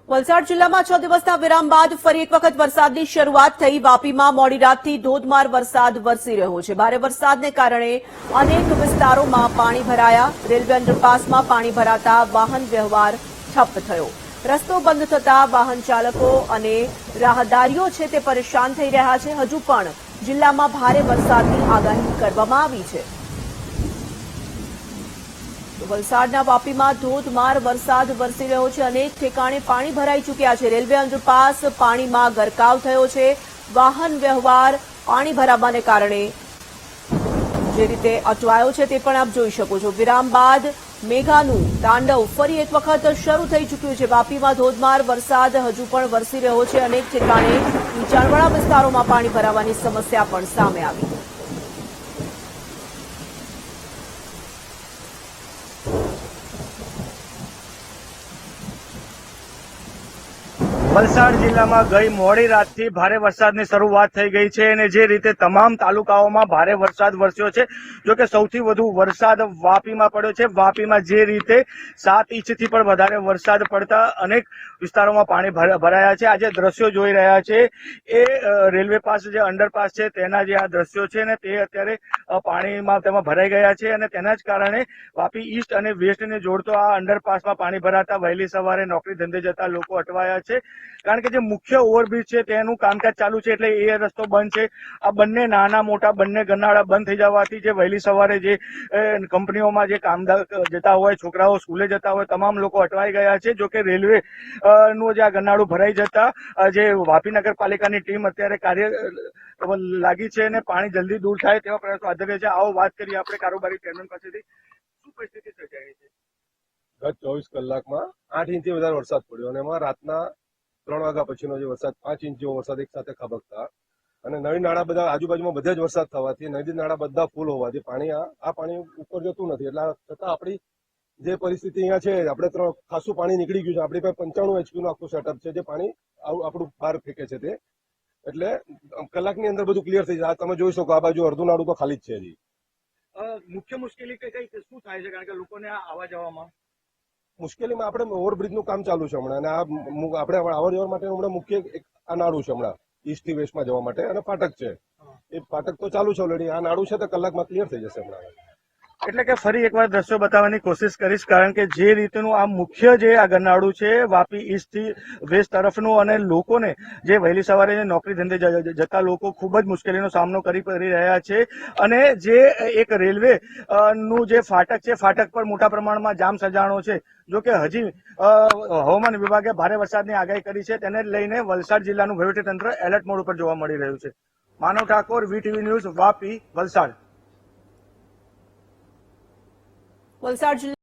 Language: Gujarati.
વલસાડ જિલ્લામાં 6 દિવસના વિરામ બાદ ફરી એક વખત વરસાદની શરૂઆત થઈ। વાપીમાં મોડી રાતથી ધોધમાર વરસાદ વરસી રહ્યો છે। ભારે વરસાદને કારણે અનેક વિસ્તારોમાં પાણી ભરાયા। રેલવે અંડરપાસમાં પાણી ભરાતા વાહન વ્યવહાર ઠપ થયો। રસ્તો બંધ થતા વાહન ચાલકો અને રાહદારીઓ છે તે પરેશાન થઈ રહ્યા છે। હજુ પણ જિલ્લામાં ભારે વરસાદની આગાહી કરવામાં આવી છે। વલસાડના વાપીમાં ધોધમાર વરસાદ વરસી રહ્યો છે। અનેક ઠેકાણે પાણી ભરાઈ ચૂક્યા છે। રેલવે અંડરપાસ પાણીમાં ગરકાવ થયો છે। વાહન વ્યવહાર પાણી ભરાવાને કારણે જે રીતે અટવાયો છે તે પણ આપ જોઈ શકો છો। વિરામ બાદ મેઘાનું તાંડવ ફરી એક વખત શરૂ થઈ ચૂક્યું છે। વાપીમાં ધોધમાર વરસાદ હજુ પણ વરસી રહ્યો છે। અનેક ઠેકાણે નીચાણવાળા વિસ્તારોમાં પાણી ભરાવાની સમસ્યા પણ સામે આવી। વલસાડ જિલ્લામાં ગઈ મોડી રાતથી ભારે વરસાદની શરૂઆત થઈ ગઈ છે અને જે રીતે તમામ તાલુકાઓમાં ભારે વરસાદ વરસ્યો છે। જોકે સૌથી વધુ વરસાદ વાપીમાં પડ્યો છે। વાપીમાં જે રીતે 7 ઇંચથી પણ વધારે વરસાદ પડતા અનેક વિસ્તારોમાં પાણી ભરાયા છે। આ જે દ્રશ્યો જોઈ રહ્યા છે એ રેલવે પાસે જે અંડરપાસ છે તેના જે આ દ્રશ્યો છે ને તે અત્યારે પાણીમાં તેમાં ભરાઈ ગયા છે અને તેના જ કારણે વાપી ઈસ્ટ અને વેસ્ટને જોડતો આ અંડરપાસમાં પાણી ભરાતા વહેલી સવારે નોકરી ધંધે જતા લોકો અટવાયા છે। કારણ કે જે મુખ્ય ઓવરબ્રિજ છે તેનું કામકાજ ચાલુ છે એટલે એ રસ્તો બંધ છે। આ બંને નાના મોટા બંને ગરનાળા બંધ થઈ જવાથી જે વહેલી સવારે જે કંપનીઓમાં જે કામદાર જતા હોય, છોકરાઓ સ્કૂલે જતા હોય, તમામ લોકો અટવાઈ ગયા છે। જો કે રેલવે નું જે આ ગરનાળું ભરાઈ જતા જે વાપી નગરપાલિકાની ટીમ અત્યારે કાર્ય લાગી છે અને પાણી જલ્દી દૂર થાય તેવા પ્રયાસો હાથ ધર્યા છે। આવો વાત કરીએ આપણે કારોબારી ચેરમેન પાસેથી, શું પરિસ્થિતિ સર્જાઈ છે? ગત 24 કલાકમાં 8 ઇંચથી વધારે વરસાદ પડ્યો અને એમાં રાતના 3 વાગ્યા પછીનો જે વરસાદ 5 ઇંચ જેવો વરસાદ એક સાથે ખાબકતા અને નદી નાળા બધા આજુબાજુમાં બધા જ વરસાદ થવાથી નદી નાળા બધા ફૂલ હોવાથી પાણી આ પાણી ઉપર જતું નથી। એટલે છતાં આપણી જે પરિસ્થિતિ અહીંયા છે આપણે ખાસું પાણી નીકળી ગયું છે। આપણી પાસે 95 HP નું આખું સેટઅપ છે જે પાણી આપણું બહાર ફેંકે છે તે એટલે કલાકની અંદર બધું ક્લિયર થઈ જાય। તમે જોઈ શકો આ બાજુ અડધું નાળું તો ખાલી જ છે। હજી મુખ્ય મુશ્કેલી કઈ શું થાય છે? કારણ કે લોકોને આવવા જવામાં મુશ્કેલીમાં આપણે ઓવરબ્રિજનું કામ ચાલુ છે હમણાં અને આપણે આવવા જવા માટે હમણાં મુખ્ય આ નાળું છે હમણાં ઈસ્ટ થી વેસ્ટમાં જવા માટે અને ફાટક છે। એ ફાટક તો ચાલુ છે ઓલરેડી। આ નાળું છે તો કલાકમાં ક્લિયર થઈ જશે હમણાં। એટલે કે ફરી એકવાર દ્રશ્યો બતાવવાની કોશિશ કરીશ કારણ કે જે રીતનું આ મુખ્ય જે આ ગરનાળું છે વાપી ઈસ્ટ થી વેસ્ટ તરફનું અને લોકોને જે વહેલી સવારે નોકરી ધંધે જતા લોકો ખૂબ જ મુશ્કેલીનો સામનો કરી રહ્યા છે। અને જે એક રેલવે નું જે ફાટક છે ફાટક પર મોટા પ્રમાણમાં જામ સર્જાણો છે। જો કે હજી હવામાન વિભાગે ભારે વરસાદની આગાહી કરી છે તેને લઈને વલસાડ જિલ્લાનું વહીવટીતંત્ર એલર્ટ મોડ ઉપર જોવા મળી રહ્યું છે। માનવ ઠાકોર, VTV ન્યૂઝ, વાપી, વલસાડ। વલસાડ